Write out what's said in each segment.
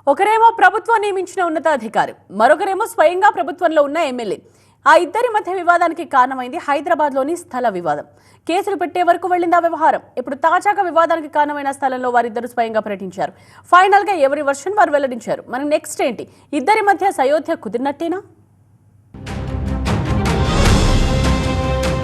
ఒకరేమో ప్రభుత్వం నియమించిన ఉన్నతాధికారి, మరొకరేమో స్వయంగా ప్రభుత్వంలో ఉన్న ఎమ్మెల్యే. ఆ ఇద్దరి మధ్య వివాదానికి కారణమైంది హైదరాబాద్లోని స్థల వివాదం. కేసులు పెట్టే వరకు వెళ్ళింది ఆ వ్యవహారం. ఇప్పుడు తాజాగా వివాదానికి కారణమైన స్థలంలో వారిద్దరు స్వయంగా పర్యటించారు. ఫైనల్ గా ఎవరి వర్షన్ వారు వెల్లడించారు. మన నెక్స్ట్ ఏంటి? ఇద్దరి మధ్య సయోధ్య కుదిరినట్టేనా?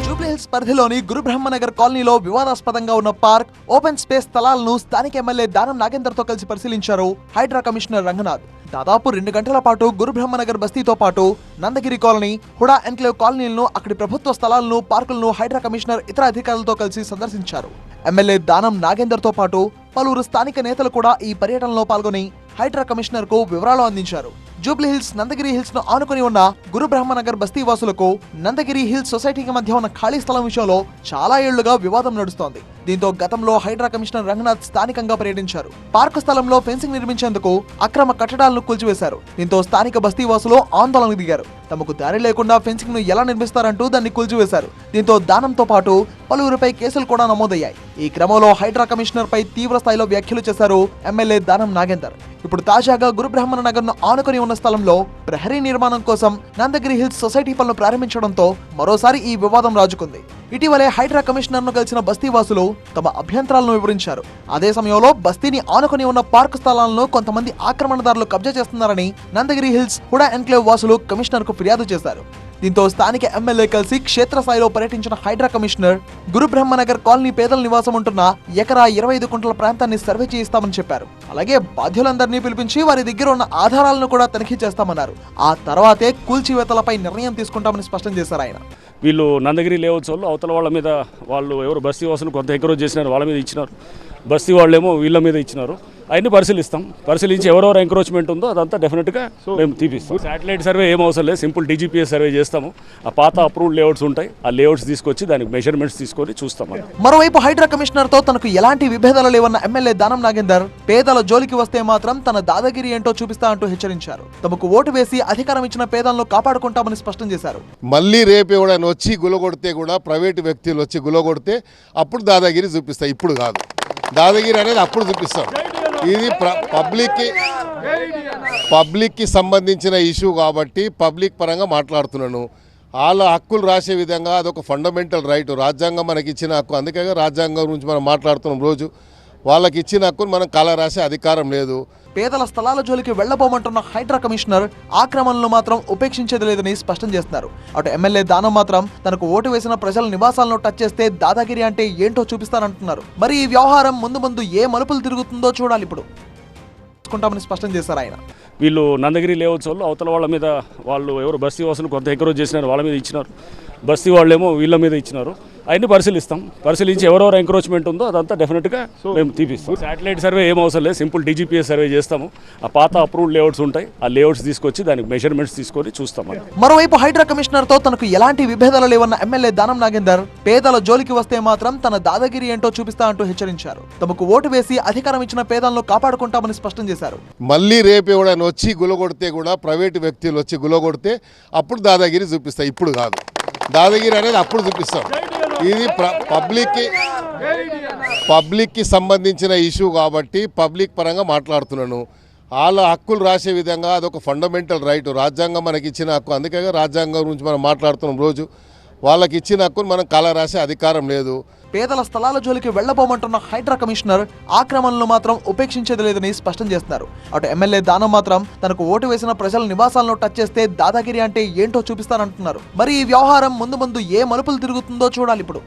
జూబ్లీహిల్స్ పరిధిలోని గురుబ్రహ్మనగర్ కాలనీలో వివాదాస్పదంగా ఉన్న పార్క్, ఓపెన్ స్పేస్ స్థలాలను స్థానిక ఎమ్మెల్యే దానం నాగేందర్ తో కలిసి పరిశీలించారు హైడ్రా కమిషనర్ రంగనాథ్. దాదాపు 2 గంటల పాటు గురుబ్రహ్మనగర్ బస్తీతో పాటు నందగిరి కాలనీ, హుడా ఎన్క్లేవ్ కాలనీలను, అక్కడి ప్రభుత్వ స్థలాలను, పార్కులను హైడ్రా కమిషనర్ ఇతర అధికారులతో కలిసి సందర్శించారు. ఎమ్మెల్యే దానం నాగేందర్ తో పాటు పలువురు స్థానిక నేతలు కూడా ఈ పర్యటనలో పాల్గొని హైడ్రా కమిషనర్ కు వివరాలు అందించారు. జూబ్లీహిల్స్, నందగిరి హిల్స్ ను ఆనుకుని ఉన్న గురుబ్రహ్మనగర్ బస్తీ వాసులకు నందగిరి హిల్స్ సొసైటీకి మధ్య ఉన్న ఖాళీ స్థలం విషయంలో చాలా ఏళ్లుగా వివాదం నడుస్తోంది. దీంతో గతంలో హైడ్రా కమిషనర్ రంగనాథ్ స్థానికంగా పర్యటించారు. పార్కు స్థలంలో ఫెన్సింగ్ నిర్మించేందుకు అక్రమ కట్టడాలను కూల్చివేశారు. దీంతో స్థానిక బస్తీ వాసులు ఆందోళనకు దిగారు. తమకు దారి లేకుండా ఫెన్సింగ్ ను ఎలా నిర్మిస్తారంటూ దాన్ని కూల్చివేశారు. దీంతో దానంతో పాటు పలువురిపై కేసులు కూడా నమోదయ్యాయి. ఈ క్రమంలో హైడ్రా కమిషనర్ పై తీవ్ర స్థాయిలో వ్యాఖ్యలు చేశారు ఎమ్మెల్యే దానం నాగేందర్. ఇప్పుడు తాజాగా గురుబ్రహ్మనగర్ ను ఆనుకుని ఉన్న స్థలంలో ప్రహరీ నిర్మాణం కోసం నందగిరి హిల్స్ సొసైటీ పనులు ప్రారంభించడంతో మరోసారి ఈ వివాదం రాజుకుంది. ఇటీవలే హైడ్రా కమిషనర్ ను కలిసిన బస్తీ వాసులు తమ అభ్యంతరాలను వివరించారు. అదే సమయంలో బస్తీని ఆనుకుని ఉన్న పార్కు స్థలాలను కొంతమంది ఆక్రమణదారులు కబ్జా చేస్తున్నారని నందగిరి హిల్స్, హుడా ఎన్క్లేవ్ వాసులు కమిషనర్ కు ఫిర్యాదు చేశారు. దీంతో స్థానిక ఎమ్మెల్యే కలిసి క్షేత్రస్థాయిలో పర్యటించిన హైడ్రా కమిషనర్ గురుబ్రహ్మనగర్ కాలనీ పేదల నివాసం ఉంటున్న ఎకరా 25 గుంటల ప్రాంతాన్ని సర్వే చేయిస్తామని చెప్పారు. అలాగే బాధ్యులందరినీ పిలిపించి వారి దగ్గర ఉన్న ఆధారాలను కూడా తనిఖీ చేస్తామన్నారు. ఆ తర్వాతే కూల్చివేతలపై నిర్ణయం తీసుకుంటామని స్పష్టం చేశారు ఆయన. వీళ్ళు నందగిరి లేఅవుట్స్ వాళ్ళు అవతల వాళ్ళ మీద, వాళ్ళు ఎవరు బస్తీ వాసులు కొంత ఎంకరేజ్ చేసినారు, వాళ్ళ మీద ఇచ్చినారు. బస్తీ వాళ్ళేమో వీళ్ళ మీద ఇచ్చినారు. అవన్నీ పరిశీలిస్తాం. పరిశీలించి ఎవరెవరు ఎంకరేజ్మెంట్ ఉందో అదంతా డెఫినెట్గా మేము తీపిస్తాం. శాటిలైట్ సర్వే ఏం అవసరం లేదు, సింపుల్ DGPS సర్వే చేస్తాము. ఆ పాత అప్రూవ్డ్ లేఅవుట్స్ ఉంటాయి, ఆ లేఅవుట్స్ తీసుకొచ్చి దానికి మెజర్మెంట్స్ తీసుకొని చూస్తాం. మరోవైపు హైడ్రా కమిషనర్ తో తనకు ఎలాంటి విభేదాలు లేవన్న ఎమ్మెల్యే దానం నాగేందర్ పేదల జోలికి వస్తే మాత్రం తన దాదాగిరి ఏంటో చూపిస్తా అంటూ హెచ్చరించారు. తమకు ఓటు వేసి అధికారం ఇచ్చిన పేదలను కాపాడుకుంటామని స్పష్టం చేశారు. మళ్ళీ రేపు ఎవడైనా వచ్చి గులగొడితే కూడా, ప్రైవేటు వ్యక్తులు వచ్చి గులగొడితే అప్పుడు దాదాగిరి చూపిస్తాయి. ఇప్పుడు కాదు, దాదాగిరి అనేది అప్పుడు చూపిస్తాం. ఇది పబ్లిక్కి సంబంధించిన ఇష్యూ కాబట్టి పబ్లిక్ పరంగా మాట్లాడుతున్నాను. వాళ్ళ హక్కులు రాసే విధంగా అదొక ఫండమెంటల్ రైట్, రాజ్యాంగం మనకి ఇచ్చిన హక్కు. అందుకే రాజ్యాంగం గురించి మనం మాట్లాడుతున్నాం రోజు. వాళ్ళకి ఇచ్చిన హక్కును మనం కళ రాసే అధికారం లేదు. పేదల స్థలాల జోలికి వెళ్లబోమంటున్న హైడ్రా కమిషనర్ ఆక్రమణలు మాత్రం ఉపేక్షించేది లేదని స్పష్టం చేస్తున్నారు. అటు ఎమ్మెల్యే దానం మాత్రం తనకు ఓటు వేసిన ప్రజల నివాసాలను టచ్ చేస్తే దాదాగిరి అంటే ఏంటో చూపిస్తారంటున్నారు. మరి ఈ వ్యవహారం ముందు ఏ మలుపులు తిరుగుతుందో చూడాలి. ఇప్పుడు స్పష్టం చేశారు ఆయన. వీళ్ళు నందగిరి లేఅవుట్స్ వాళ్ళు అవతల వాళ్ళ మీద, వాళ్ళు ఎవరు బస్తీ వాసులు కొంత ఎంకరేజ్ చేసినారు, వాళ్ళ మీద ఇచ్చినారు. బస్తీ వాళ్ళేమో వీళ్ళ మీద ఇచ్చినారు. అవన్నీ పరిశీలిస్తాం. పరిశీలించి ఎవరెవరు ఎంకరేజ్మెంట్ ఉందో అదంతా డెఫినెట్గా మేము తీపిస్తాం. శాటిలైట్ సర్వే ఏం అవసరం లేదు, సింపుల్ DGPS సర్వే చేస్తాము. ఆ పాత అప్రూవ్డ్ లేఅవుట్స్ ఉంటాయి, ఆ లేఅవుట్స్ తీసుకొచ్చి దానికి మెజర్మెంట్స్ తీసుకొని చూస్తాం. మరోవైపు హైడ్రా కమిషనర్ తో తనకు ఎలాంటి విభేదాలు లేవన్న ఎమ్మెల్యే దానం నాగేందర్ పేదల జోలికి వస్తే మాత్రం తన దాదాగిరి ఏంటో చూపిస్తా అంటూ హెచ్చరించారు. తమకు ఓటు వేసి అధికారం ఇచ్చిన పేదలను కాపాడుకుంటామని స్పష్టం చేశారు. మళ్ళీ రేపు ఎవడైనా వచ్చి గులగొడితే కూడా, ప్రైవేటు వ్యక్తులు వచ్చి గులగొడితే అప్పుడు దాదాగిరి చూపిస్తాయి. ఇప్పుడు కాదు, దాదాగిరి అనేది అప్పుడు చూపిస్తాం. ఇది పబ్లిక్కి సంబంధించిన ఇష్యూ కాబట్టి పబ్లిక్ పరంగా మాట్లాడుతున్నాను. వాళ్ళ హక్కులు రాసే విధంగా అదొక ఫండమెంటల్ రైట్, రాజ్యాంగం మనకి ఇచ్చిన హక్కు. అందుకే రాజ్యాంగం గురించి మనం మాట్లాడుతున్నాం రోజు. వాళ్ళకి ఇచ్చిన హక్కును మనం కళ రాసే అధికారం లేదు. పేదల స్థలాల జోలికి వెళ్లబోమంటున్న హైడ్రా కమిషనర్ ఆక్రమణలు మాత్రం ఉపేక్షించేది లేదని స్పష్టం చేస్తున్నారు. అటు ఎమ్మెల్యే దానం మాత్రం తనకు ఓటు వేసిన ప్రజల నివాసాలను టచ్ చేస్తే దాదాగిరి అంటే ఏంటో చూపిస్తారంటున్నారు. మరి ఈ వ్యవహారం ముందు ఏ మలుపులు తిరుగుతుందో చూడాలి. ఇప్పుడు